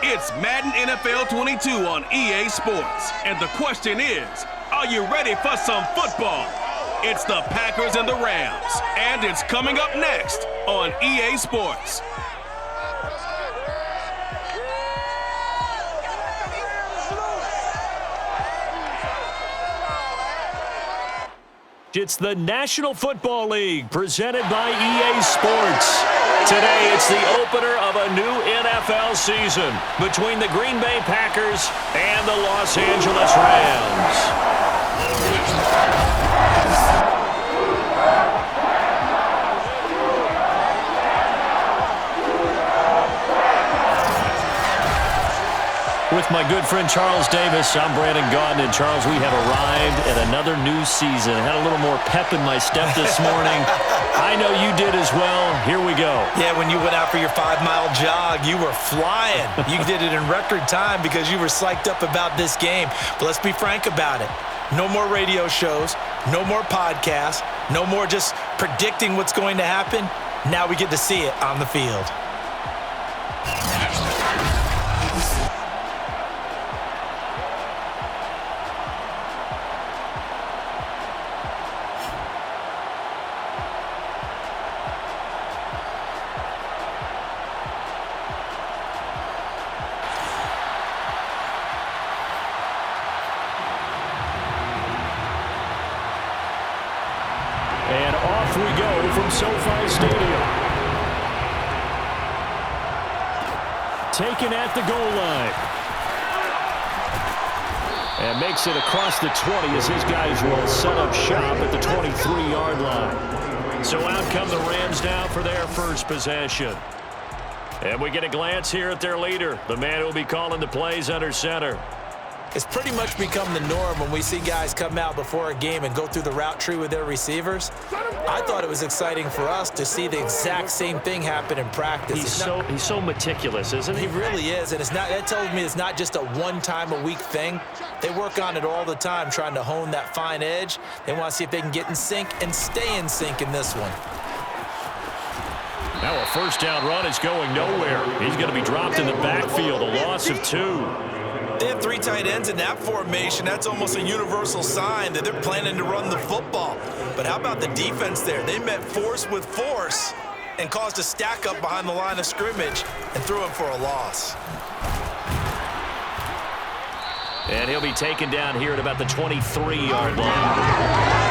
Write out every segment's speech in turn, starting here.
It's Madden NFL 22 on EA Sports. And the question is, are you ready for some football? It's the Packers and the Rams. And it's coming up next on EA Sports. It's the National Football League presented by EA Sports. Today, it's the opener of a new NFL season between the Green Bay Packers and the Los Angeles Rams. With my good friend Charles Davis, I'm Brandon Gaudin. And Charles, we have arrived at another new season. I had a little more pep in my step this morning. I know you did as well. Here we go. Yeah, when you went out for your 5-mile jog, you were flying. You did it in record time because you were psyched up about this game. But let's be frank about it. No more radio shows, no more podcasts, no more just predicting what's going to happen. Now we get to see it on the field. And off we go from SoFi Stadium. Taken at the goal line. And makes it across the 20 as his guys will set up shop at the 23-yard line. So out come the Rams now for their first possession. And we get a glance here at their leader, the man who will be calling the plays under center. It's pretty much become the norm when we see guys come out before a game and go through the route tree with their receivers. I thought it was exciting for us to see the exact same thing happen in practice. He's so meticulous, isn't he? He really is, and that tells me it's not just a one-time-a-week thing. They work on it all the time, trying to hone that fine edge. They want to see if they can get in sync and stay in sync in this one. Now a first down run is going nowhere. He's going to be dropped in the backfield, a loss of 2. They have 3 tight ends in that formation. That's almost a universal sign that they're planning to run the football. But how about the defense there? They met force with force and caused a stack up behind the line of scrimmage and threw him for a loss. And he'll be taken down here at about the 23-yard line.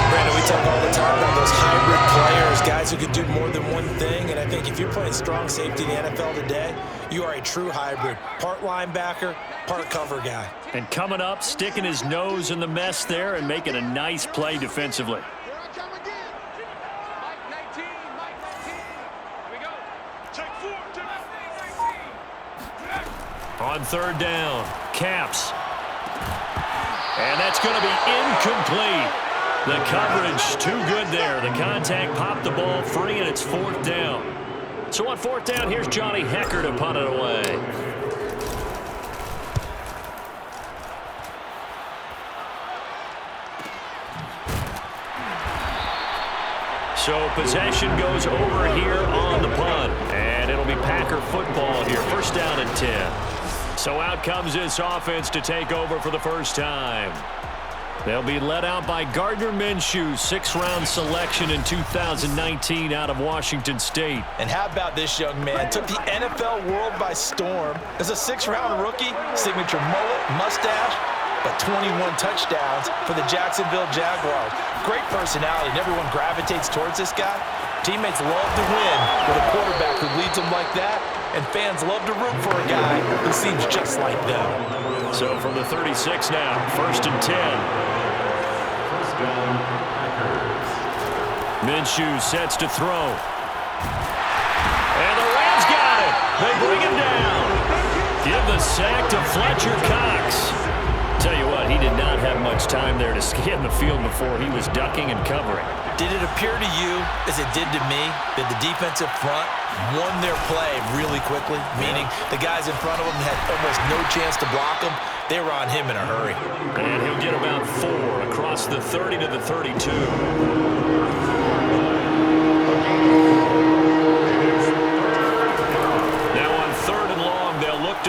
Brandon, we talk all the time about those hybrid players, guys who can do more than one thing. And I think if you're playing strong safety in the NFL today, you are a true hybrid. Part linebacker, part cover guy. And coming up, sticking his nose in the mess there and making a nice play defensively. On third down, Caps. And that's going to be incomplete. The coverage too good there. The contact popped the ball free, and it's 4th down. So on 4th down, here's Johnny Hecker to punt it away. So possession goes over here on the punt, and it'll be Packer football here. First down and 10. So out comes this offense to take over for the first time. They'll be led out by Gardner Minshew, 6th-round selection in 2019 out of Washington State. And how about this young man? Took the NFL world by storm. As a 6th-round rookie, signature mullet, mustache, but 21 touchdowns for the Jacksonville Jaguars. Great personality, and everyone gravitates towards this guy. Teammates love to win with a quarterback who leads them like that, and fans love to root for a guy who seems just like them. So from the 36 now, 1st and 10. Minshew sets to throw. And the Rams got it. They bring him down. Give the sack to Fletcher Cox. Tell you what, he did not have much time there to scan the field before he was ducking and covering. Did it appear to you, as it did to me, that the defensive front won their play really quickly? Meaning the guys in front of him had almost no chance to block him. They were on him in a hurry. And he'll get about 4 across the 30 to the 32. Now on 3rd and long, they'll look to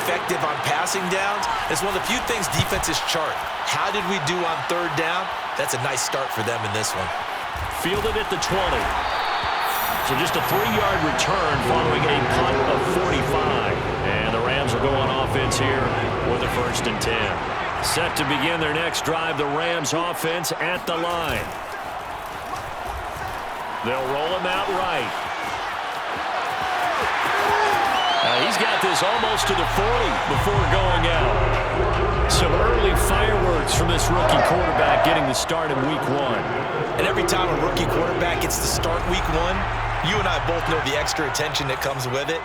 effective on passing downs. It's one of the few things defenses chart. How did we do on third down? That's a nice start for them in this one. Fielded at the 20. So just a 3-yard return following a punt of 45. And the Rams will go on offense here with a 1st and 10. Set to begin their next drive, the Rams offense at the line. They'll roll him out right. He's got this almost to the 40 before going out. Some early fireworks from this rookie quarterback getting the start in week 1. And every time a rookie quarterback gets to start week 1, you and I both know the extra attention that comes with it.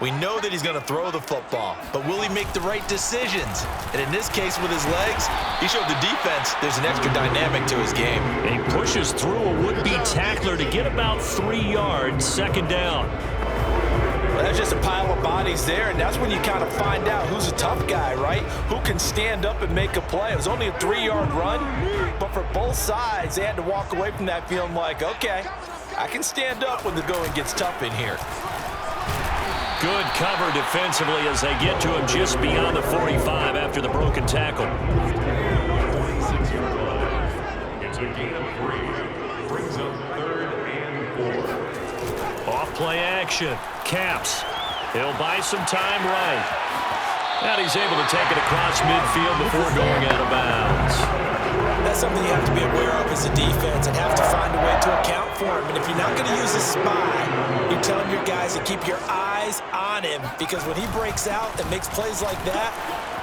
We know that he's going to throw the football, but will he make the right decisions? And in this case with his legs, he showed the defense there's an extra dynamic to his game. And he pushes through a would-be tackler to get about 3 yards, 2nd down. Well, that's just a pile of bodies there, and that's when you kind of find out who's a tough guy, right? Who can stand up and make a play. It was only a 3-yard run, but for both sides, they had to walk away from that feeling like, okay, I can stand up when the going gets tough in here. Good cover defensively as they get to him just beyond the 45 after the broken tackle. It's a gain of 3. Brings up 3rd and 4. Off play action. Caps. He'll buy some time right. And he's able to take it across midfield before going out of bounds. That's something you have to be aware of as a defense and have to find a way to account for him. And if you're not going to use a spy, you're telling your guys to keep your eyes on him, because when he breaks out and makes plays like that,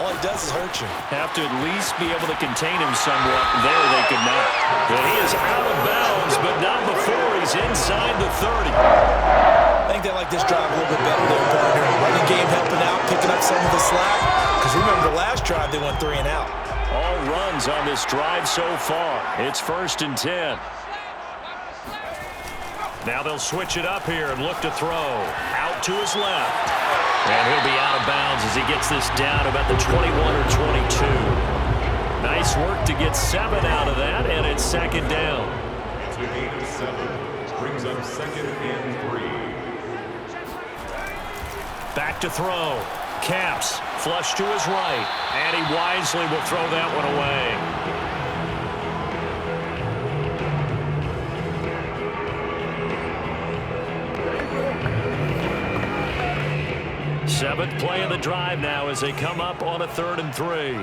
all he does is hurt you. Have to at least be able to contain him somewhat. There they could not. But he is out of bounds, but not before he's inside the 30. I think they like this drive a little bit better there, partner. Running game helping out, picking up some of the slack. Because remember, the last drive they went 3 and out. All runs on this drive so far. It's 1st and 10. Now they'll switch it up here and look to throw. Out to his left. And he'll be out of bounds as he gets this down about the 21 or 22. Nice work to get 7 out of that, and it's 2nd down. It's a gain of 7. Brings up 2nd and 3. Back to throw. Caps. Flush to his right. And he wisely will throw that one away. 7th play of the drive now as they come up on a 3rd and 3.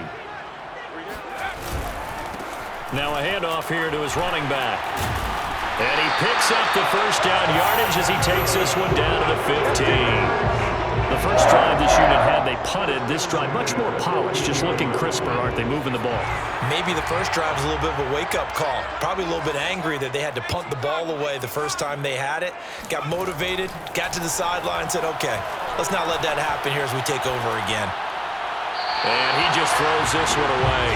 Now a handoff here to his running back. And he picks up the 1st down yardage as he takes this one down to the 15. The first drive this unit had, they punted. This drive, much more polished, just looking crisper, aren't they, moving the ball? Maybe the first drive was a little bit of a wake-up call. Probably a little bit angry that they had to punt the ball away the first time they had it. Got motivated, got to the sideline, said, okay, let's not let that happen here as we take over again. And he just throws this one away.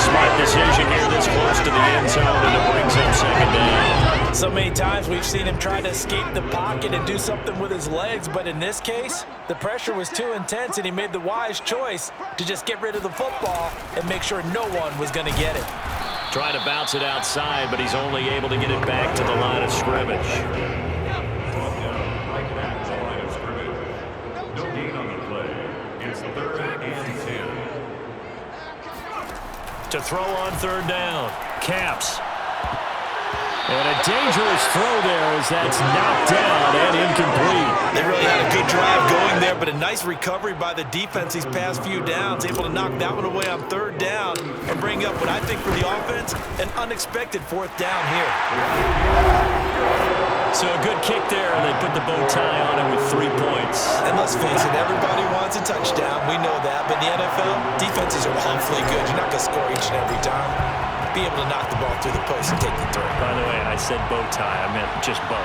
Smart decision here this close to the end zone, and it brings him 2nd down. So many times we've seen him try to escape the pocket and do something with his legs, but in this case, the pressure was too intense, and he made the wise choice to just get rid of the football and make sure no one was going to get it. Trying to bounce it outside, but he's only able to get it back to the line of scrimmage. Right back to the line of scrimmage. No gain on the play. It's 3rd and 10. To throw on 3rd down. Caps. And a dangerous throw there as that's knocked down and incomplete. They really had a good drive going there, but a nice recovery by the defense these past few downs, able to knock that one away on 3rd down and bring up what I think for the offense, an unexpected 4th down here. So a good kick there, and they put the bow tie on it with 3 points. And let's face it, everybody wants a touchdown. We know that, but in the NFL, defenses are awfully good. You're not going to score each and every time. Be able to knock the ball through the post and take the throw. By the way, I said bow tie. I meant just bow.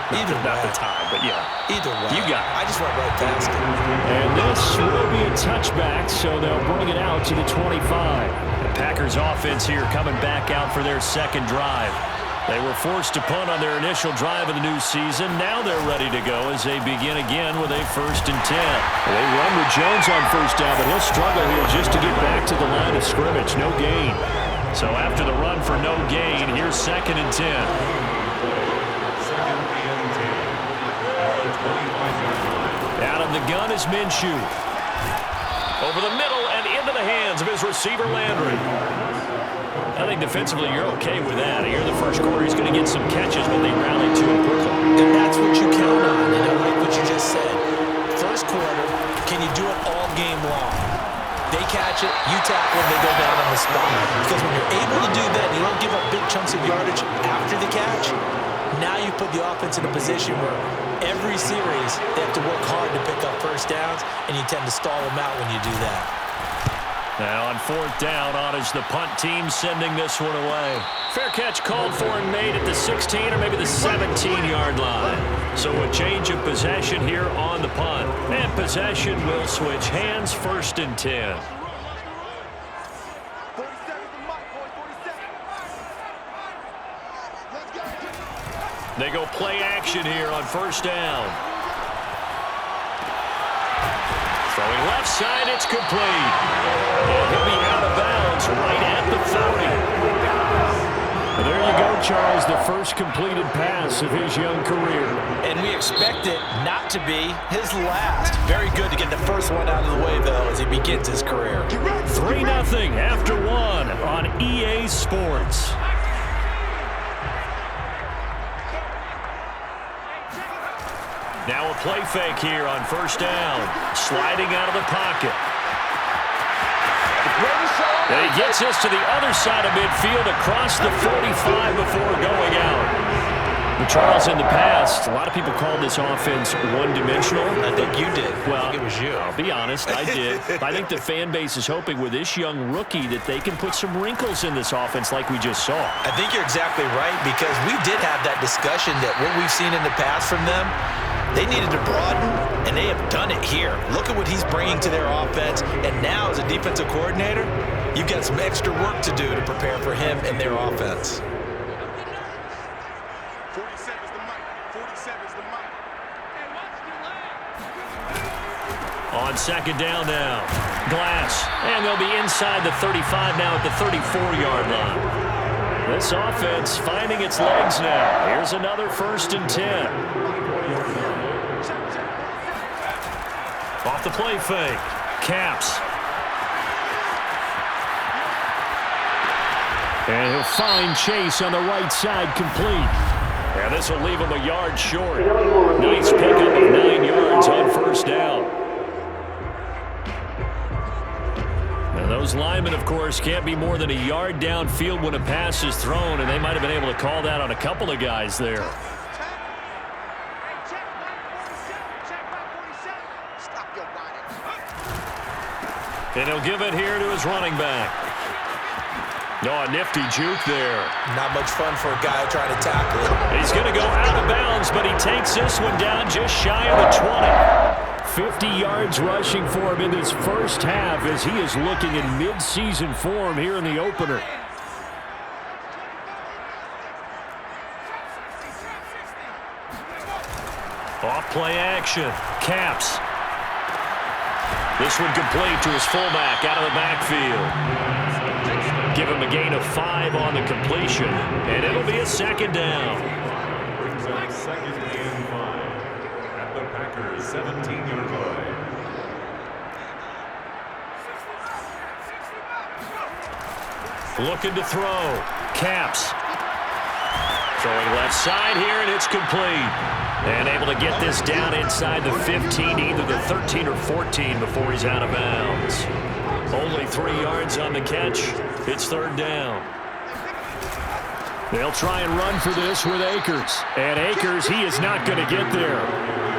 Not the tie, but yeah. Either way. You got it. I just went right past it. And this will be a touchback, so they'll bring it out to the 25. The Packers offense here coming back out for their 2nd drive. They were forced to punt on their initial drive of the new season. Now they're ready to go as they begin again with a 1st and 10. They run with Jones on 1st down, but he'll struggle here just to get back to the line of scrimmage. No gain. So after the run for no gain, here's 2nd and 10. 2nd and 10. Out of the gun is Minshew. Over the middle and into the hands of his receiver, Landry. I think defensively you're okay with that. Here in the first quarter, he's going to get some catches, but they rally to him quickly. And that's what you count on, and I like what you just said. First quarter, can you do it all game long? They catch it, you tackle them, they go down on the spot. Because when you're able to do that, you don't give up big chunks of yardage after the catch, now you put the offense in a position where every series they have to work hard to pick up first downs, and you tend to stall them out when you do that. Now on fourth down, on is the punt team sending this one away. Fair catch called for and made at the 16 or maybe the 17-yard line. So a change of possession here on the punt. And possession will switch hands, 1st and 10. They go play action here on 1st down. Throwing left side, it's complete. And he'll be out of bounds right at the 30. There you go, Charles, the first completed pass of his young career. And we expect it not to be his last. Very good to get the first one out of the way, though, as he begins his career. 3-0 after 1 on EA Sports. Now a play fake here on 1st down. Sliding out of the pocket. And he gets this to the other side of midfield across the 45 before going out. But Charles, in the past, a lot of people called this offense one-dimensional. I think you did. Well, I think it was you. I'll be honest, I did. I think the fan base is hoping with this young rookie that they can put some wrinkles in this offense like we just saw. I think you're exactly right, because we did have that discussion that what we've seen in the past from them, they needed to broaden, and they have done it here. Look at what he's bringing to their offense, and now as a defensive coordinator, you've got some extra work to do to prepare for him and their offense. 47 is the mic. 47 is the mic. On 2nd down now, Glass, and they'll be inside the 35 now at the 34-yard line. This offense finding its legs now. Here's another 1st and 10. Off the play fake. Caps. And he'll find Chase on the right side complete. And this will leave him a yard short. Nice pickup of 9 yards on 1st down. And those linemen, of course, can't be more than a yard downfield when a pass is thrown, and they might have been able to call that on a couple of guys there. And he'll give it here to his running back. No, a nifty juke there. Not much fun for a guy trying to tackle it. He's going to go out of bounds, but he takes this one down just shy of the 20. 50 yards rushing for him in this first half as he is looking in mid-season form here in the opener. Off play action. Caps. This one complete to his fullback out of the backfield. Give him a gain of 5 on the completion, and it'll be a 2nd down. Brings up 2nd and 5 at the Packers' 17-yard line. Looking to throw. Caps. Throwing left side here, and it's complete. And able to get this down inside the 15, either the 13 or 14 before he's out of bounds. Only 3 yards on the catch. It's 3rd down. They'll try and run for this with Akers. And Akers, he is not going to get there.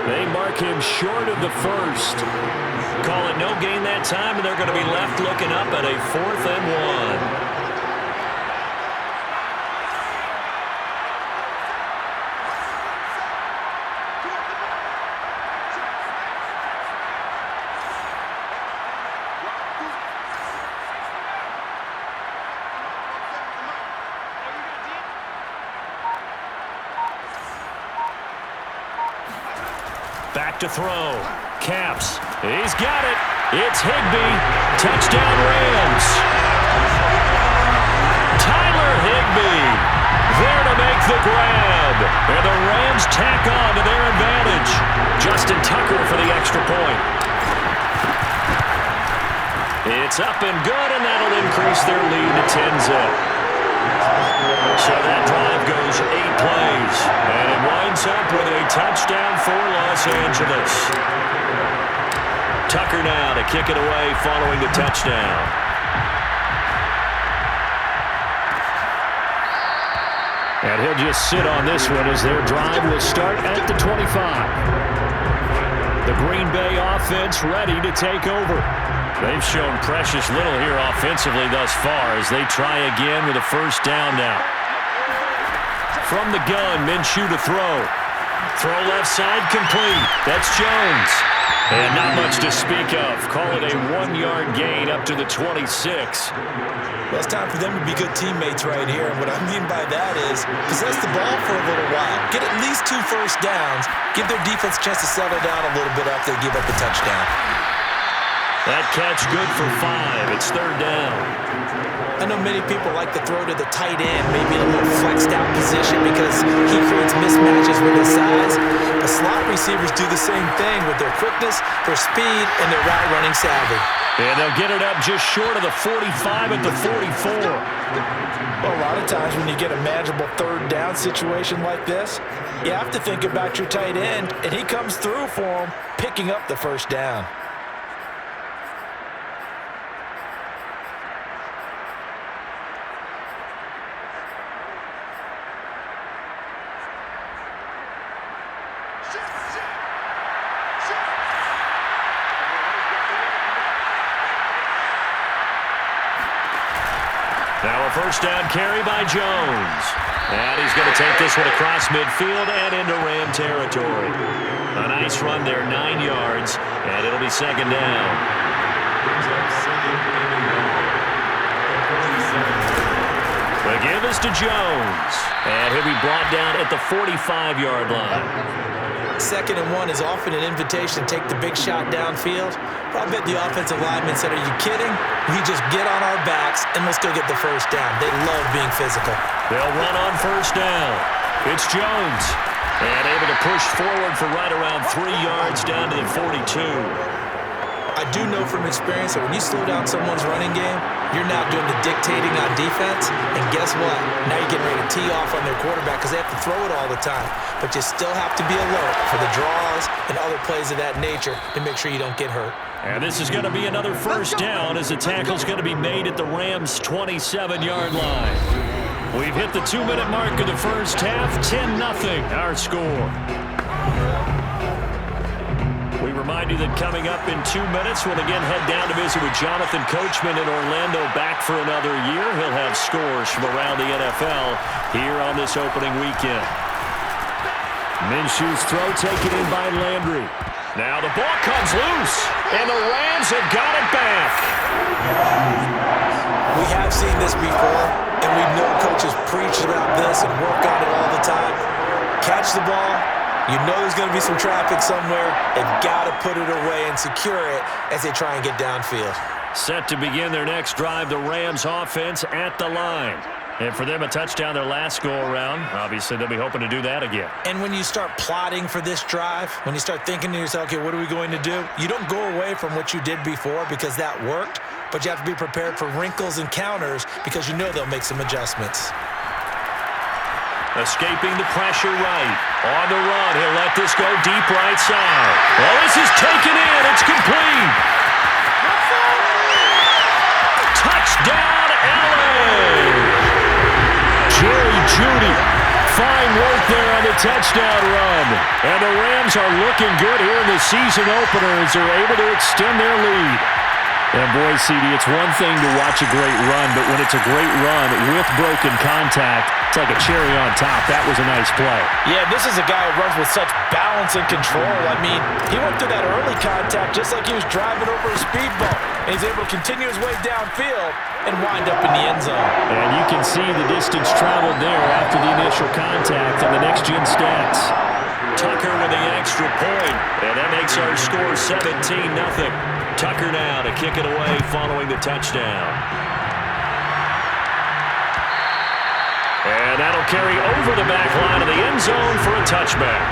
They mark him short of the 1st. Call it no gain that time, and they're going to be left looking up at a 4th and 1. Back to throw. Caps. He's got it. It's Higbee. Touchdown Rams. Tyler Higbee there to make the grab. And the Rams tack on to their advantage. Justin Tucker for the extra point. It's up and good, and that'll increase their lead to 10-zip. So that drive goes 8 plays, and it winds up with a touchdown for Los Angeles. Tucker now to kick it away following the touchdown. And he'll just sit on this one as their drive will start at the 25. The Green Bay offense ready to take over. They've shown precious little here offensively thus far as they try again with a first down now. From the gun, Minshew to throw. Throw left side complete. That's Jones. And not much to speak of. Call it a 1-yard gain up to the 26. Well, it's time for them to be good teammates right here. And what I mean by that is possess the ball for a little while. Get at least 2 first downs. Give their defense a chance to settle down a little bit after they give up a touchdown. That catch good for 5. It's 3rd down. I know many people like to throw to the tight end, maybe in a little flexed out position because he creates mismatches with his size. But slot receivers do the same thing with their quickness, their speed, and their route running savvy. And they'll get it up just short of the 45 at the 44. Well, a lot of times when you get a manageable 3rd down situation like this, you have to think about your tight end, and he comes through for him, picking up the first down. Now a first down carry by Jones. And he's going to take this one across midfield and into Ram territory. A nice run there, 9 yards, and it'll be 2nd down. The give is to Jones. And he'll be brought down at the 45-yard line. 2nd and 1 is often an invitation to take the big shot downfield. But I bet the offensive lineman said, are you kidding? We just get on our backs and let's go get the first down. They love being physical. They'll run on first down. It's Jones. And able to push forward for right around 3 yards down to the 42. I do know from experience that when you slow down someone's running game, you're now doing the dictating on defense. And guess what? Now you're getting ready to tee off on their quarterback because they have to throw it all the time. But you still have to be alert for the draws and other plays of that nature to make sure you don't get hurt. And this is going to be another first down as the tackle's going to be made at the Rams' 27-yard line. We've hit the 2-minute mark of the first half, 10-0 our score. We remind you that coming up in 2 minutes, we'll again head down to visit with Jonathan Coachman in Orlando, back for another year. He'll have scores from around the NFL here on this opening weekend. Minshew's throw taken in by Landry. Now the ball comes loose, and the Rams have got it back. We have seen this before, and we know coaches preach about this and work on it all the time. Catch the ball. You know there's going to be some traffic somewhere. They've got to put it away and secure it as they try and get downfield. Set to begin their next drive, the Rams offense at the line. And for them, a touchdown their last go-around. Obviously, they'll be hoping to do that again. And when you start plotting for this drive, when you start thinking to yourself, okay, what are we going to do? You don't go away from what you did before because that worked, but you have to be prepared for wrinkles and counters because you know they'll make some adjustments. Escaping the pressure right. On the run, he'll let this go deep right side. Well, this is taken in. It's complete. Touchdown, LA! Jerry Jeudy. Fine work there on the touchdown run. And the Rams are looking good here in the season opener as they're able to extend their lead. And boy, CD, it's one thing to watch a great run, but when it's a great run with broken contact, it's like a cherry on top. That was a nice play. Yeah, this is a guy who runs with such balance and control. I mean, he went through that early contact just like he was driving over a speed bump. And he's able to continue his way downfield and wind up in the end zone. And you can see the distance traveled there after the initial contact on the next-gen stats. Tucker with the extra point, and that makes our score 17-0. Tucker now to kick it away following the touchdown. And that'll carry over the back line of the end zone for a touchback.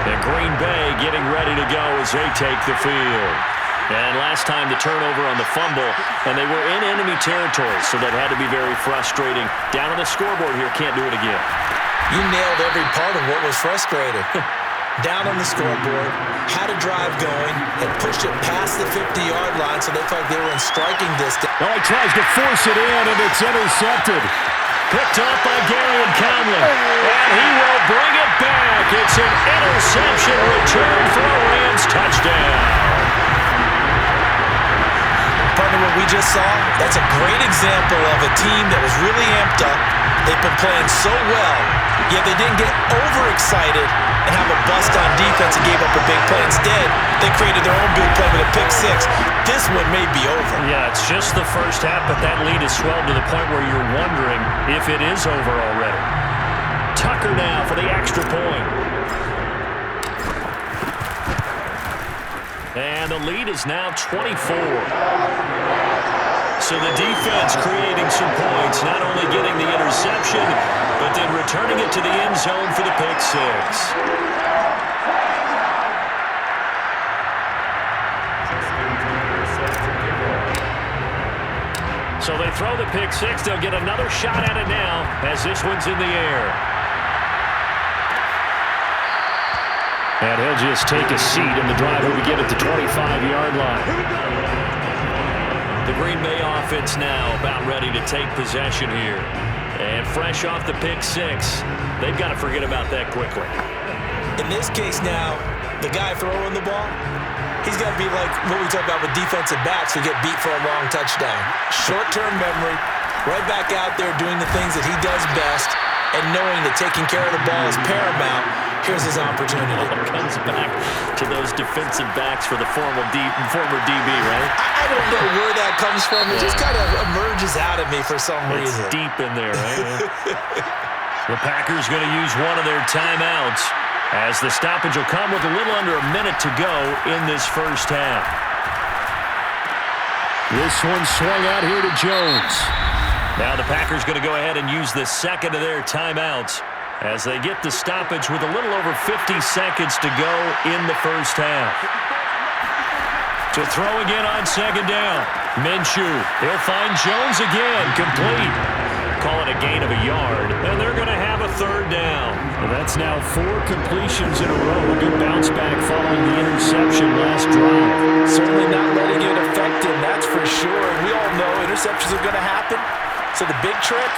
And Green Bay getting ready to go as they take the field. And last time the turnover on the fumble, and they were in enemy territory, so that had to be very frustrating. Down on the scoreboard here, can't do it again. You nailed every part of what was frustrating. Down on the scoreboard, had a drive going, and pushed it past the 50-yard line, so they thought they were in striking distance. Well, he tries to force it in, and it's intercepted. Picked up by Gary and Conley, and he will bring it back. It's an interception return for a Rams touchdown. Partner, what we just saw, that's a great example of a team that was really amped up. They've been playing so well, yet they didn't get overexcited and have a bust on defense and gave up a big play. Instead, they created their own big play with a pick six. This one may be over. Yeah, it's just the first half, but that lead has swelled to the point where you're wondering if it is over already. Tucker now for the extra point. And the lead is now 24. So the defense creating some points, not only getting the interception, but then returning it to the end zone for the pick six. So they throw the pick six. They'll get another shot at it now as this one's in the air. And he'll just take a seat, and the drive will begin at the 25-yard line. The Green Bay offense now about ready to take possession here. And fresh off the pick six, they've got to forget about that quickly. In this case now, the guy throwing the ball, he's got to be like what we talk about with defensive backs who get beat for a long touchdown. Short-term memory, right back out there doing the things that he does best, and knowing that taking care of the ball is paramount. Here's his opportunity. It comes back to those defensive backs for the former DB, right? I don't know where that comes from. It just kind of emerges out of me for some reason. It's deep in there, right? The Packers going to use one of their timeouts as the stoppage will come with a little under a minute to go in this first half. This one swung out here to Jones. Now the Packers going to go ahead and use the second of their timeouts as they get the stoppage with a little over 50 seconds to go in the first half. To throw again on second down. Minshew, he'll find Jones again, complete. Call it a gain of a yard, and they're going to have a third down. Well, that's now 4 completions in a row. A good bounce back following the interception last drive. Certainly not letting it affect him, that's for sure. And we all know interceptions are going to happen. So the big trick,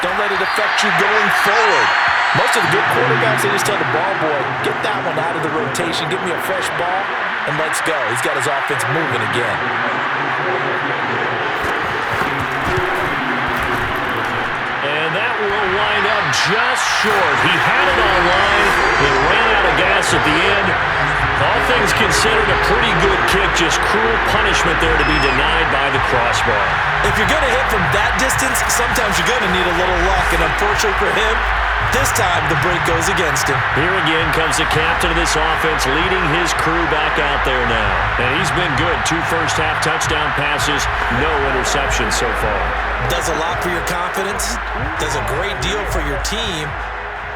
don't let it affect you going forward. Most of the good quarterbacks, they just tell the ball boy, get that one out of the rotation, give me a fresh ball, and let's go. He's got his offense moving again. And that will wind up just short. He had it on line. He ran out of gas at the end. All things considered, a pretty good kick. Just cruel punishment there to be denied by the crossbar. If you're going to hit from that distance, sometimes you're going to need a little luck. And unfortunately for him, this time the break goes against him. Here again comes the captain of this offense, leading his crew back out there now. And he's been good. 2 first-half touchdown passes, no interceptions so far. Does a lot for your confidence, does a great deal for your team,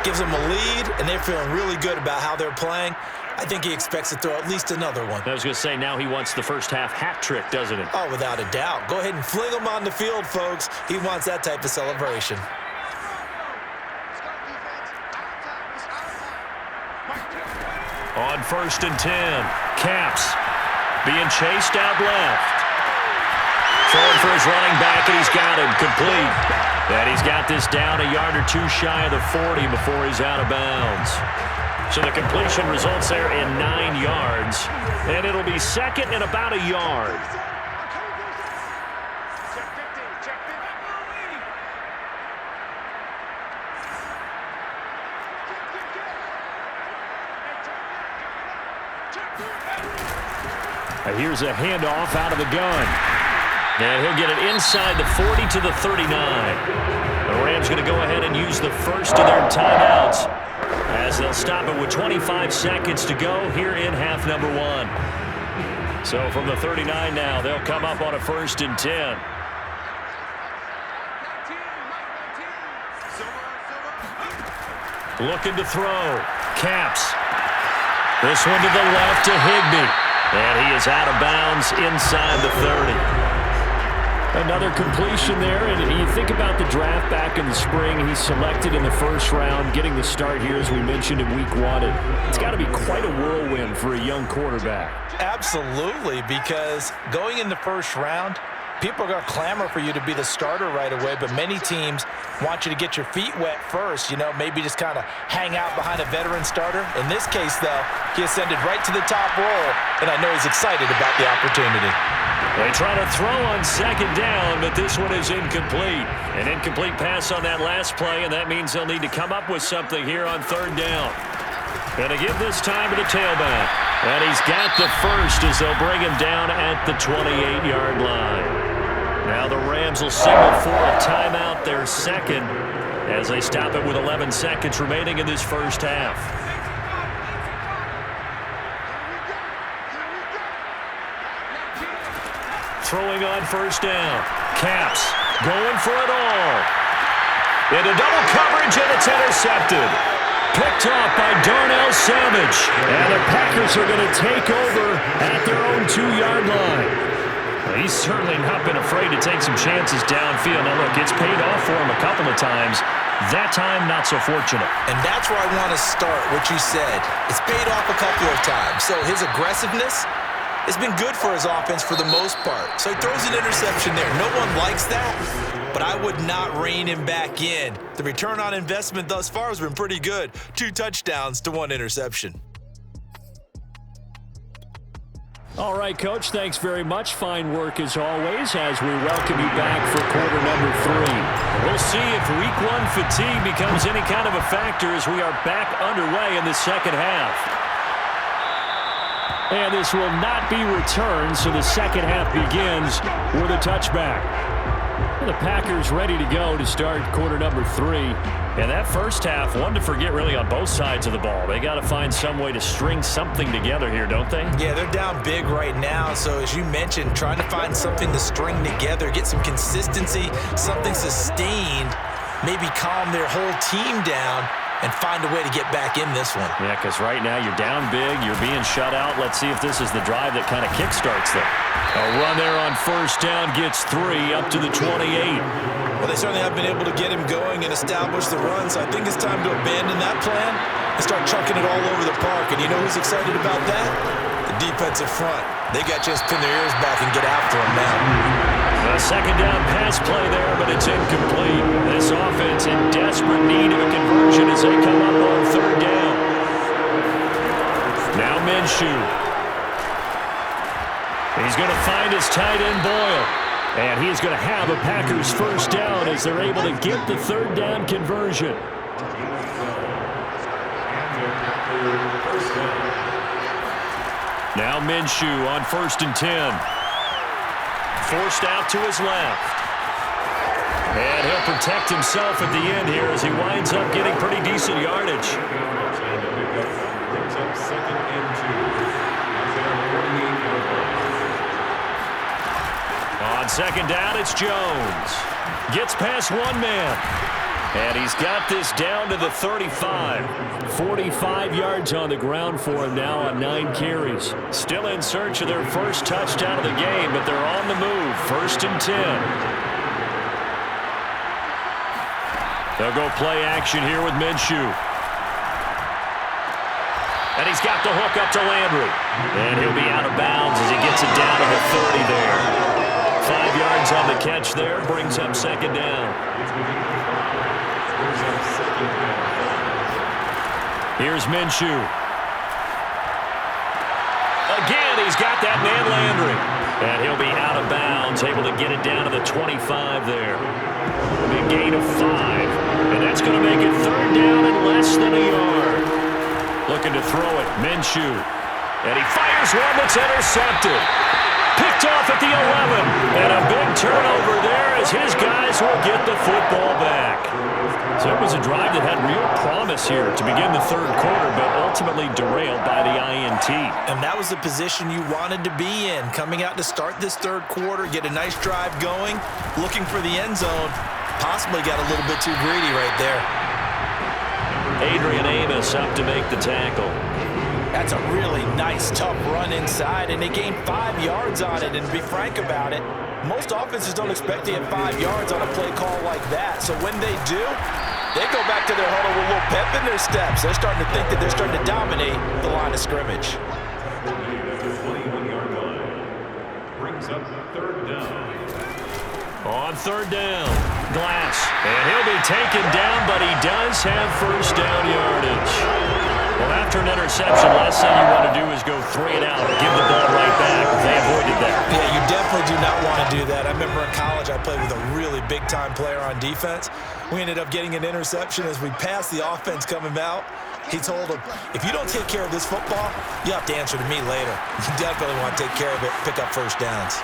gives them a lead, and they're feeling really good about how they're playing. I think he expects to throw at least another one. I was going to say, now he wants the first-half hat trick, doesn't he? Oh, without a doubt. Go ahead and fling him on the field, folks. He wants that type of celebration. On 1st and 10, Caps being chased out left. Throwing for his running back, and he's got him complete. And he's got this down a yard or 2 shy of the 40 before he's out of bounds. So the completion results there in 9 yards. And it'll be second and about a yard. Here's a handoff out of the gun. And he'll get it inside the 40 to the 39. The Rams going to go ahead and use the first of their timeouts as they'll stop it with 25 seconds to go here in half number 1. So from the 39 now, they'll come up on a 1st and 10. Looking to throw. Caps. This one to the left to Higbee. And he is out of bounds inside the 30. Another completion there, and you think about the draft back in the spring. He's selected in the first round, getting the start here, as we mentioned, in week 1. It's got to be quite a whirlwind for a young quarterback. Absolutely, because going in the first round, people are going to clamor for you to be the starter right away, but many teams want you to get your feet wet first, maybe just kind of hang out behind a veteran starter. In this case, though, he ascended right to the top role, and I know he's excited about the opportunity. They try to throw on second down, but this one is incomplete. An incomplete pass on that last play, and that means they'll need to come up with something here on third down. Going to give this time to the tailback. And he's got the first as they'll bring him down at the 28-yard line. Now the Rams will signal for a timeout, their second, as they stop it with 11 seconds remaining in this first half. Throwing on first down. Caps going for it all. Into double coverage, and it's intercepted. Picked off by Darnell Savage. And the Packers are going to take over at their own 2-yard line. Well, he's certainly not been afraid to take some chances downfield. Now, look, it's paid off for him a couple of times. That time, not so fortunate. And that's where I want to start, what you said. It's paid off a couple of times. So his aggressiveness has been good for his offense for the most part. So he throws an interception there. No one likes that, but I would not rein him back in. The return on investment thus far has been pretty good. 2 touchdowns to 1 interception. All right, Coach, thanks very much. Fine work as always as we welcome you back for quarter number 3. We'll see if week 1 fatigue becomes any kind of a factor as we are back underway in the second half. And this will not be returned, so the second half begins with a touchback. The Packers ready to go to start quarter number 3. And that first half, one to forget really on both sides of the ball. They got to find some way to string something together here, don't they? Yeah, they're down big right now. So as you mentioned, trying to find something to string together, get some consistency, something sustained, maybe calm their whole team down and find a way to get back in this one. Yeah, because right now you're down big, you're being shut out. Let's see if this is the drive that kind of kickstarts them. A run there on first down gets 3 up to the 28. Well, they certainly have been able to get him going and establish the run, so I think it's time to abandon that plan and start chucking it all over the park. And you know who's excited about that? The defensive front. They got just pin their ears back and get after him now. A second down pass play there, but it's incomplete. This offense in desperate need of a conversion as they come up on third down. Now Minshew. He's going to find his tight end Boyle. And he's going to have a Packers first down as they're able to get the third down conversion. Now Minshew on 1st and 10. Forced out to his left. And he'll protect himself at the end here as he winds up getting pretty decent yardage. On second down, it's Jones. Gets past one man. And he's got this down to the 35. 45 yards on the ground for him now on 9 carries. Still in search of their first touchdown of the game, but they're on the move. 1st and 10. They'll go play action here with Minshew. And he's got the hook up to Landry. And he'll be out of bounds as he gets it down to the 30 there. 5 yards on the catch there, brings up second down. Here's Minshew. Again, he's got that man Landry. And he'll be out of bounds, able to get it down to the 25 there. A big gain of 5. And that's going to make it third down and less than a yard. Looking to throw it, Minshew. And he fires one that's intercepted. Picked off at the 11. And a big turnover there as his guys will get the football back. So it was a drive that had real promise here to begin the third quarter, but ultimately derailed by the INT. And that was the position you wanted to be in, coming out to start this third quarter, get a nice drive going, looking for the end zone. Possibly got a little bit too greedy right there. Adrian Amos up to make the tackle. That's a really nice, tough run inside, and they gained 5 yards on it. And to be frank about it, most offenses don't expect to get 5 yards on a play call like that. So when they do, they go back to their huddle with a little pep in their steps. They're starting to think that they're starting to dominate the line of scrimmage. Brings up third down. On third down, Glass. And he'll be taken down, but he does have first down yardage. Well, after an interception, last thing you want to do is go 3 and out and give the ball right back. They avoided that. Yeah, you definitely do not want to do that. I remember in college I played with a really big-time player on defense. We ended up getting an interception as we passed the offense coming out. He told him, if you don't take care of this football, you have to answer to me later. You definitely want to take care of it, pick up first downs.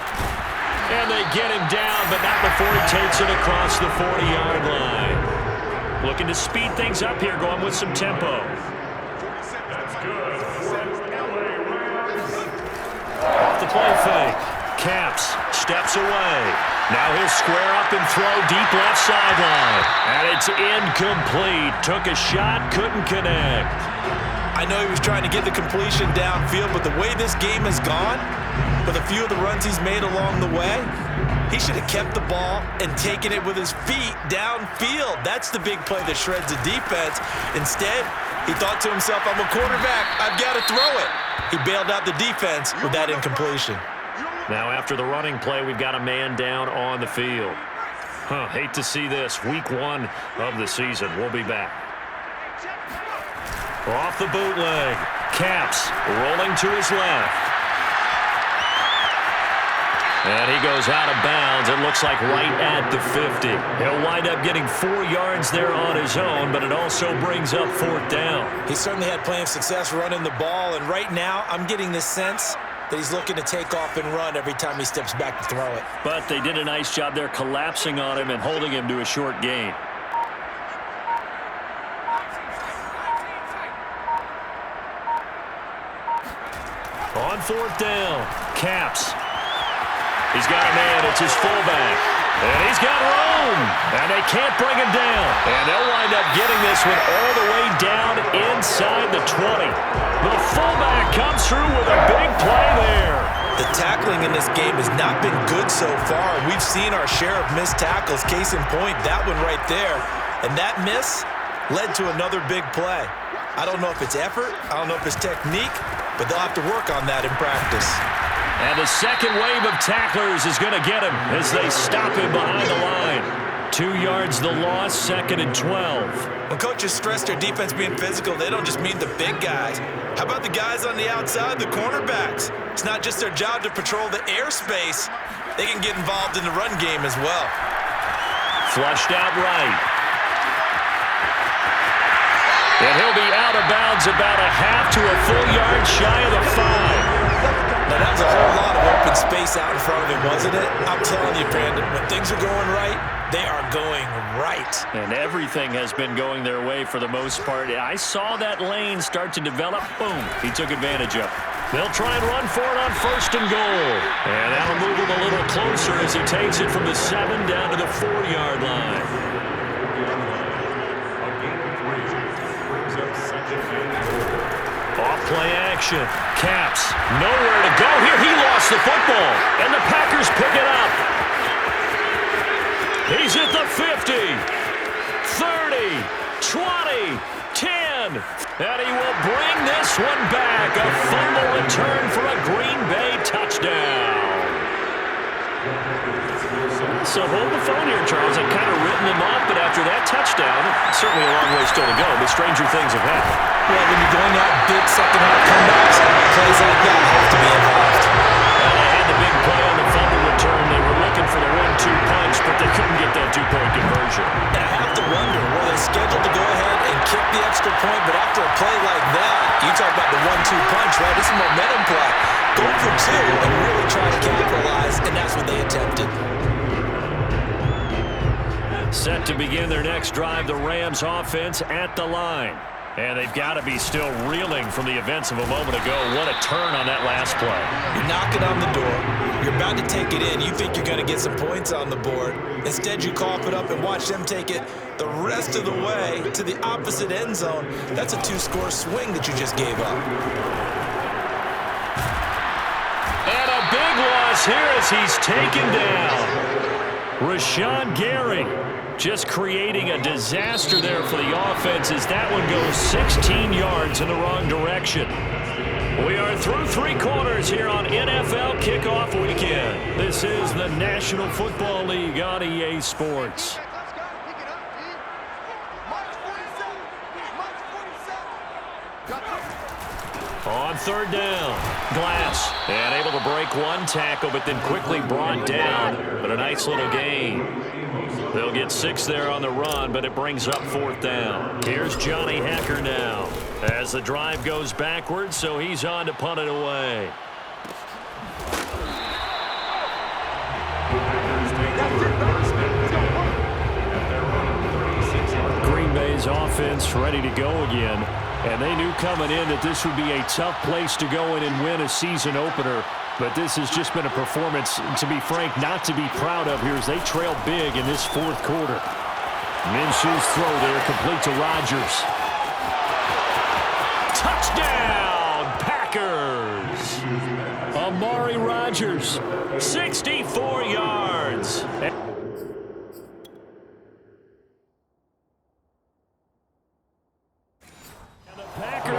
And they get him down, but not before he takes it across the 40-yard line. Looking to speed things up here, going with some tempo. That's good. Off the play fake. Caps, steps away. Now he'll square up and throw deep left sideline. And it's incomplete. Took a shot, couldn't connect. I know he was trying to get the completion downfield, but the way this game has gone, with a few of the runs he's made along the way, he should have kept the ball and taken it with his feet downfield. That's the big play that shreds the defense. Instead, he thought to himself, I'm a quarterback, I've got to throw it. He bailed out the defense with that incompletion. Now after the running play, we've got a man down on the field. Hate to see this. Week 1 of the season. We'll be back. Off the bootleg. Caps rolling to his left. And he goes out of bounds, it looks like right at the 50. He'll wind up getting 4 yards there on his own, but it also brings up 4th down. He certainly had plenty of success running the ball, and right now I'm getting the sense that he's looking to take off and run every time he steps back to throw it. But they did a nice job there collapsing on him and holding him to a short gain. On 4th down, Caps. He's got a man, it's his fullback. And he's got room. And they can't bring him down. And they'll wind up getting this one all the way down inside the 20. The fullback comes through with a big play there. The tackling in this game has not been good so far. We've seen our share of missed tackles. Case in point, that one right there. And that miss led to another big play. I don't know if it's effort, I don't know if it's technique, but they'll have to work on that in practice. And the second wave of tacklers is going to get him as they stop him behind the line. 2 yards the loss, 2nd and 12. When coaches stress their defense being physical, they don't just mean the big guys. How about the guys on the outside, the cornerbacks? It's not just their job to patrol the airspace. They can get involved in the run game as well. Flushed out right. And he'll be out of bounds about a half to a full yard shy of the 5. Now, that was a whole lot of open space out in front of him, wasn't it? I'm telling you, Brandon, when things are going right, they are going right. And everything has been going their way for the most part. I saw that lane start to develop. Boom. He took advantage of it. They'll try and run for it on 1st and goal. And that'll move him a little closer as he takes it from the 7 down to the 4-yard line. Off play action. Caps. Nowhere to go here. He lost the football. And the Packers pick it up. He's at the 50. 30. 20. 10. And he will bring this one back. A fumble return for a Green Bay touchdown. So hold the phone here, Charles. I've kind of written them off, but after that touchdown, certainly a long way still to go, but stranger things have happened. Well, when you're going out big second-half comebacks, plays like that have to be involved. Well, they had the big play on the fumble return. They were looking for the 1-2 punch, but they couldn't get that 2-point conversion. And I have to wonder, were they scheduled to go ahead and kick the extra point, but after a play like that, you talk about the 1-2 punch, right? It's a momentum play. Go for 2 and really try to capitalize, and that's what they attempted. Set to begin their next drive, the Rams offense at the line. And they've got to be still reeling from the events of a moment ago. What a turn on that last play. You're knocking on the door. You're about to take it in. You think you're going to get some points on the board. Instead, you cough it up and watch them take it the rest of the way to the opposite end zone. That's a 2-score swing that you just gave up. And a big loss here as he's taken down. Rashawn Gary just creating a disaster there for the offense as that one goes 16 yards in the wrong direction. We are through 3 quarters here on NFL Kickoff Weekend. This is the National Football League on EA Sports. On third down, Glass, and able to break one tackle, but then quickly brought down. But a nice little gain. They'll get 6 there on the run, but it brings up 4th down. Here's Johnny Hacker now as the drive goes backwards, so he's on to punt it away. Green Bay's offense ready to go again. And they knew coming in that this would be a tough place to go in and win a season opener. But this has just been a performance, to be frank, not to be proud of here as they trail big in this 4th quarter. Minshew's throw there, complete to Rodgers. Touchdown, Packers! Amari Rodgers, 64 yards.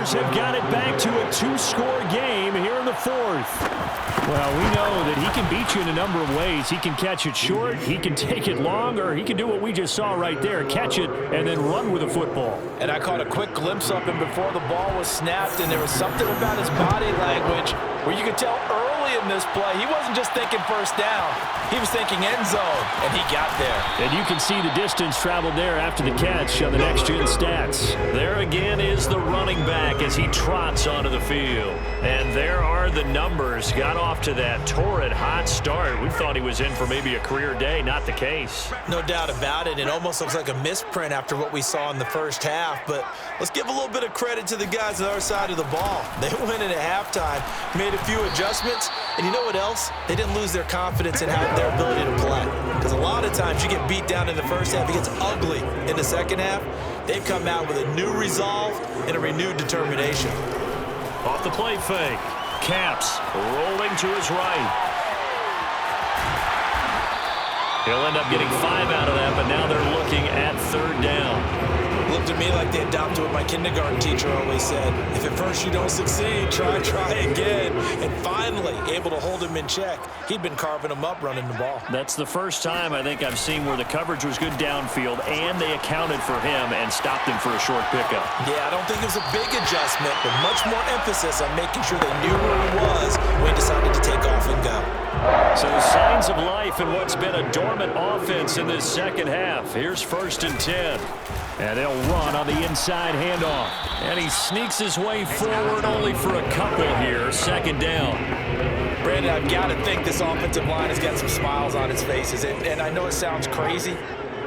Have got it back to a 2-score game here in the 4th. Well, we know that he can beat you in a number of ways. He can catch it short, he can take it long, or he can do what we just saw right there, catch it and then run with the football. And I caught a quick glimpse of him before the ball was snapped, and there was something about his body language where you could tell early in this play he wasn't just thinking first down. He was thinking end zone, and he got there. And you can see the distance traveled there after the catch on the next-gen stats. There again is the running back as he trots onto the field. And there are the numbers. Got off to that torrid hot start. We thought he was in for maybe a career day. Not the case. No doubt about it. It almost looks like a misprint after what we saw in the first half. But let's give a little bit of credit to the guys on the other side of the ball. They went in at halftime, made a few adjustments, and you know what else? They didn't lose their confidence in their ability to play. Because a lot of times you get beat down in the first half, it gets ugly in the second half. They've come out with a new resolve and a renewed determination. Off the play fake. Caps rolling to his right. He'll end up getting 5 out of that, but now they're looking at 3rd down. Looked to me like they adopted what my kindergarten teacher always said. If at first you don't succeed, try again. And finally, able to hold him in check. He'd been carving him up running the ball. That's the first time I think I've seen where the coverage was good downfield and they accounted for him and stopped him for a short pickup. Yeah, I don't think it was a big adjustment, but much more emphasis on making sure they knew where he was when he decided to take off and go. So signs of life in what's been a dormant offense in this second half. Here's 1st and 10. And they'll run on the inside handoff. And he sneaks his way forward only for a couple here. 2nd down. Brandon, I've got to think this offensive line has got some smiles on its faces. And I know it sounds crazy,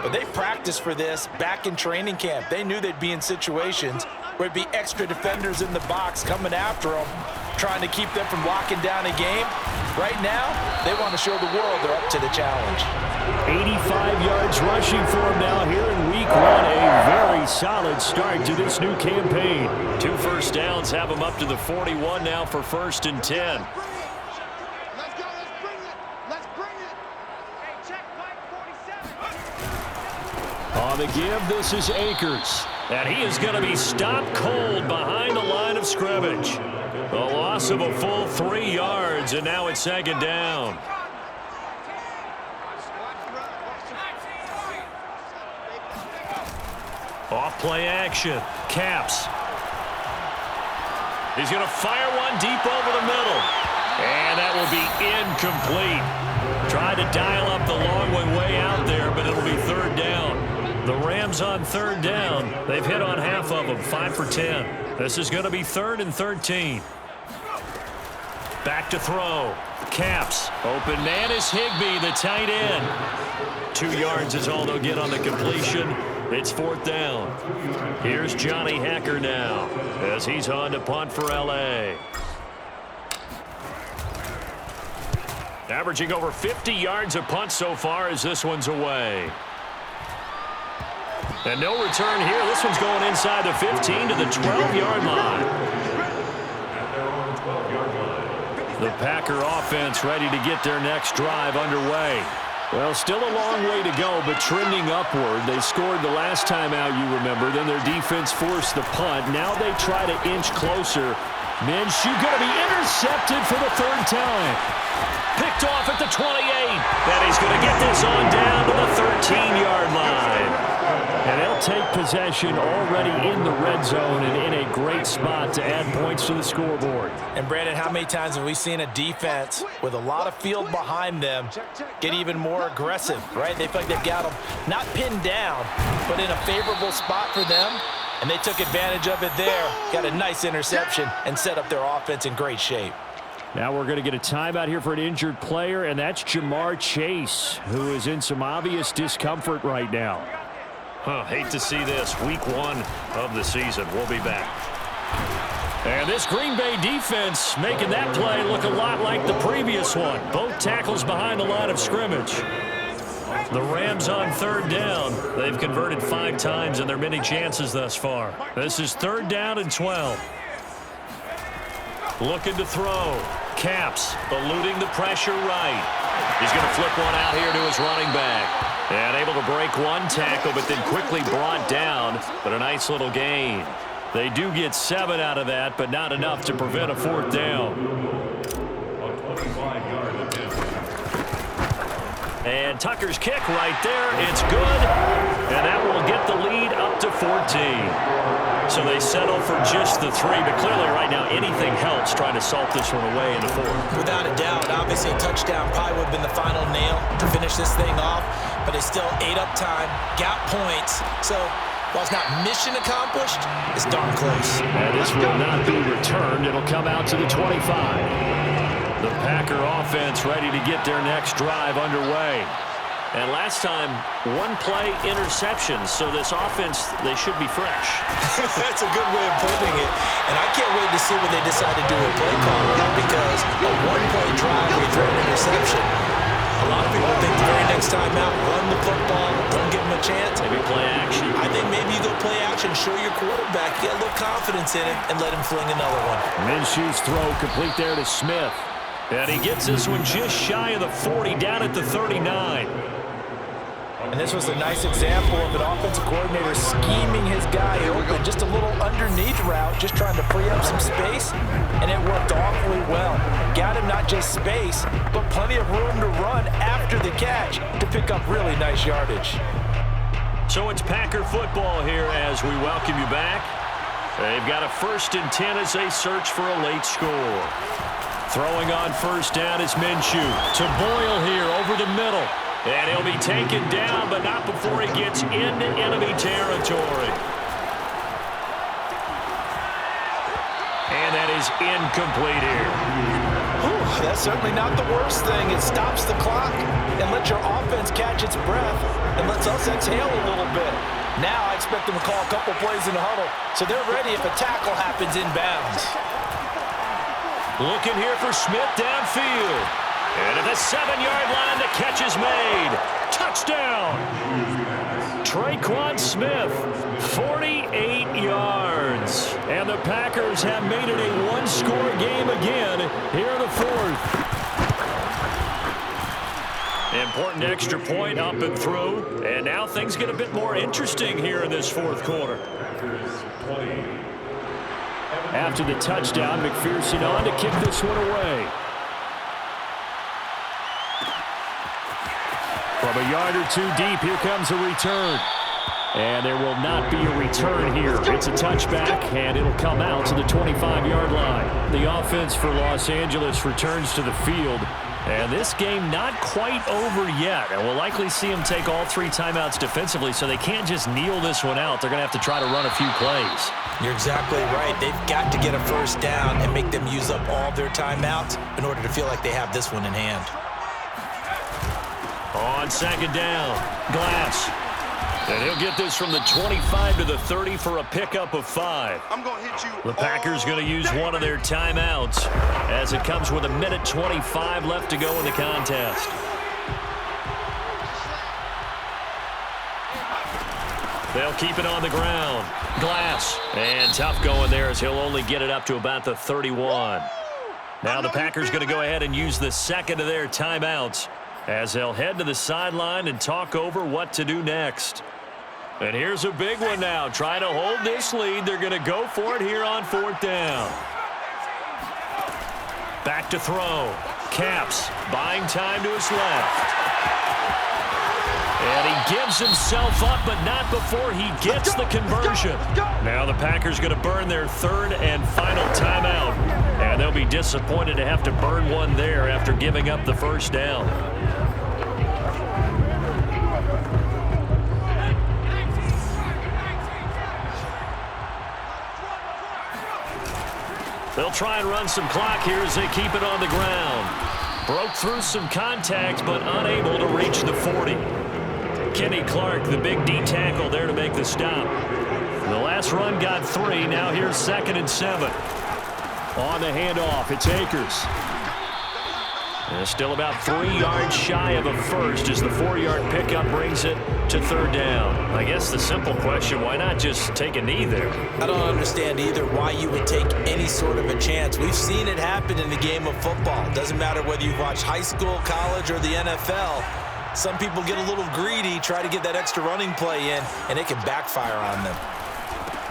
but they practiced for this back in training camp. They knew they'd be in situations where it'd be extra defenders in the box coming after them, trying to keep them from locking down a game. Right now, they want to show the world they're up to the challenge. 85 yards rushing for him now here in week 1. A very solid start to this new campaign. 2 first downs have him up to the 41 now for 1st and 10. Let's go, let's bring it. Let's bring it. Hey, check pipe 47. On the give, this is Akers. And he is going to be stopped cold behind the line of scrimmage. A loss of a full 3 yards, and now it's 2nd down. Off play action. Caps. He's going to fire one deep over the middle. And that will be incomplete. Tried to dial up the long one way out there, but it'll be 3rd down. The Rams on 3rd down. They've hit on half of them, 5 for 10. This is going to be 3rd and 13. Back to throw. Caps. Open man is Higbee, the tight end. 2 yards is all they'll get on the completion. It's 4th down. Here's Johnny Hacker now as he's on to punt for L.A. Averaging over 50 yards a punt so far as this one's away. And no return here. This one's going inside the 15 to the 12-yard line. The Packer offense ready to get their next drive underway. Well, still a long way to go, but trending upward. They scored the last time out, you remember. Then their defense forced the punt. Now they try to inch closer. Minshew going to be intercepted for the 3rd time. Picked off at the 28. And he's going to get this on down to the 13-yard line. And they'll take possession already in the red zone and in a great spot to add points to the scoreboard. And, Brandon, how many times have we seen a defense with a lot of field behind them get even more aggressive, right? They feel like they've got them not pinned down, but in a favorable spot for them. And they took advantage of it there, got a nice interception, and set up their offense in great shape. Now we're going to get a timeout here for an injured player, and that's Jamar Chase, who is in some obvious discomfort right now. Hate to see this. Week 1 of the season. We'll be back. And this Green Bay defense making that play look a lot like the previous one. Both tackles behind the line of scrimmage. The Rams on 3rd down. They've converted 5 times in their many chances thus far. This is 3rd down and 12. Looking to throw. Caps eluding the pressure right. He's going to flip one out here to his running back. And able to break one tackle, but then quickly brought down. But a nice little gain. They do get 7 out of that, but not enough to prevent a 4th down. And Tucker's kick right there. It's good. And that will get the lead up to 14. So they settle for just the 3, but clearly right now anything helps trying to salt this one away in the 4th. Without a doubt, obviously a touchdown probably would have been the final nail to finish this thing off, but it's still ate up time, got points. So while it's not mission accomplished, it's darn close. And this will not be returned. It'll come out to the 25. The Packer offense ready to get their next drive underway. And last time, 1-play interceptions, so this offense, they should be fresh. That's a good way of putting it. And I can't wait to see what they decide to do with play calling, because a 1-play drive where you throw an interception, a lot of people think the very next time out, run the football, don't give them a chance. Maybe play action. I think maybe you go play action, show your quarterback, get a little confidence in it, and let him fling another one. Minshew's throw complete there to Smith. And he gets this one just shy of the 40, down at the 39. And this was a nice example of an offensive coordinator scheming his guy open. Just a little underneath route, just trying to free up some space, and it worked awfully well. Got him not just space, but plenty of room to run after the catch to pick up really nice yardage. So it's Packer football here as we welcome you back. They've got a 1st and 10 as they search for a late score. Throwing on 1st down is Minshew. To Boyle here over the middle. And he'll be taken down, but not before he gets into enemy territory. And that is incomplete here. Whew, that's certainly not the worst thing. It stops the clock and lets your offense catch its breath and lets us exhale a little bit. Now I expect them to call a couple plays in the huddle, so they're ready if a tackle happens inbounds. Looking here for Smith downfield. And at the 7-yard line, the catch is made. Touchdown! Traquan Smith, 48 yards. And the Packers have made it a 1-score game again here in the 4th. Important extra point up and through. And now things get a bit more interesting here in this 4th quarter. After the touchdown, McPherson on to kick this one away. From a yard or 2 deep, here comes a return. And there will not be a return here. It's a touchback, and it'll come out to the 25-yard line. The offense for Los Angeles returns to the field. And this game not quite over yet. And we'll likely see them take all 3 timeouts defensively, so they can't just kneel this one out. They're going to have to try to run a few plays. You're exactly right. They've got to get a 1st down and make them use up all their timeouts in order to feel like they have this one in hand. On 2nd down, Glass. And he'll get this from the 25 to the 30 for a pickup of 5. I'm going to hit you. The Packers going to use one of their timeouts as it comes with 1:25 left to go in the contest. They'll keep it on the ground. Glass. And tough going there as he'll only get it up to about the 31. Now the Packers going to go ahead and use the second of their timeouts as they'll head to the sideline and talk over what to do next. And here's a big one now. Trying to hold this lead. They're going to go for it here on 4th down. Back to throw. Caps buying time to his left. And he gives himself up, but not before he gets the conversion. Now the Packers going to burn their 3rd and final timeout. And they'll be disappointed to have to burn one there after giving up the 1st down. They'll try and run some clock here as they keep it on the ground. Broke through some contact, but unable to reach the 40. Kenny Clark, the big D tackle there to make the stop. The last run got 3. Now here's 2nd and 7. On the handoff, it's Akers. And still about 3 yards shy of a first as the 4-yard pickup brings it to 3rd down. I guess the simple question, why not just take a knee there? I don't understand either why you would take any sort of a chance. We've seen it happen in the game of football. Doesn't matter whether you've watched high school, college, or the NFL. Some people get a little greedy, try to get that extra running play in, and it can backfire on them.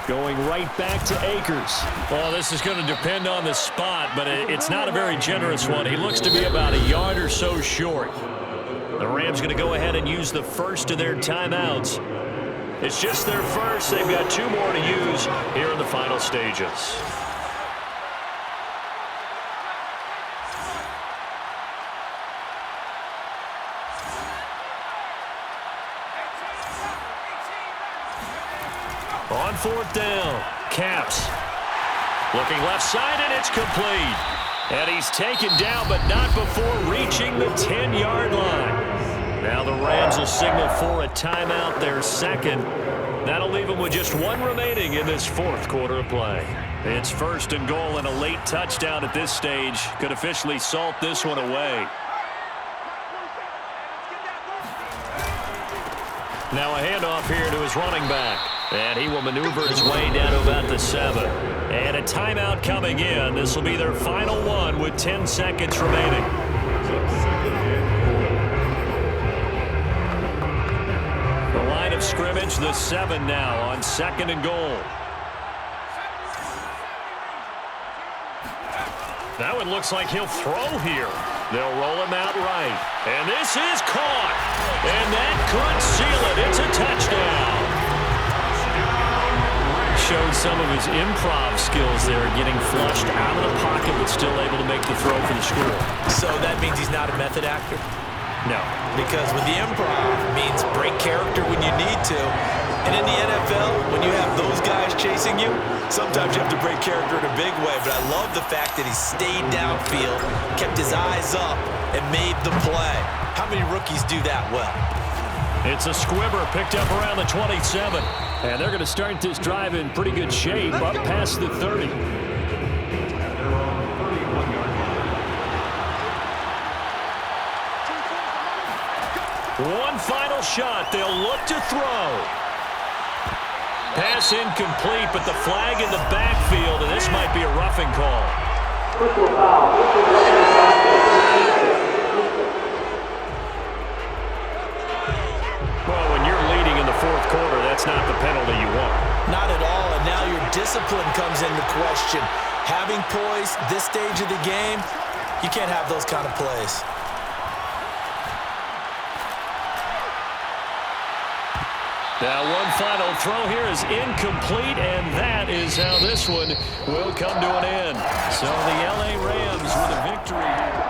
Going right back to Akers. Well, this is going to depend on the spot, but it's not a very generous one. He looks to be about a yard or so short. The Rams going to go ahead and use the first of their timeouts. It's just their first. They've got 2 more to use here in the final stages. On 4th down, Caps. Looking left side, and it's complete. And he's taken down, but not before reaching the 10-yard line. Now the Rams will signal for a timeout, their 2nd. That'll leave them with just 1 remaining in this 4th quarter of play. It's 1st and goal, and a late touchdown at this stage could officially salt this one away. Now a handoff here to his running back. And he will maneuver his way down to about the 7. And a timeout coming in. This will be their final one with 10 seconds remaining. The line of scrimmage, the 7 now on 2nd and goal. Now it looks like he'll throw here. They'll roll him out right. And this is caught. And that could seal it. It's a touchdown. Showed some of his improv skills there, getting flushed out of the pocket, but still able to make the throw for the score. So that means he's not a method actor? No. Because with the improv, it means break character when you need to. And in the NFL, when you have those guys chasing you, sometimes you have to break character in a big way. But I love the fact that he stayed downfield, kept his eyes up, and made the play. How many rookies do that well? It's a squibber picked up around the 27. And they're going to start this drive in pretty good shape, up past the 30. One final shot. They'll look to throw. Pass incomplete, but the flag in the backfield, and this might be a roughing call. Well, when you're leading in the 4th quarter, that's not the penalty you want. Not at all, and now your discipline comes into question. Having poise this stage of the game, you can't have those kind of plays. Now one final throw here is incomplete, and that is how this one will come to an end. So the LA Rams with a victory here.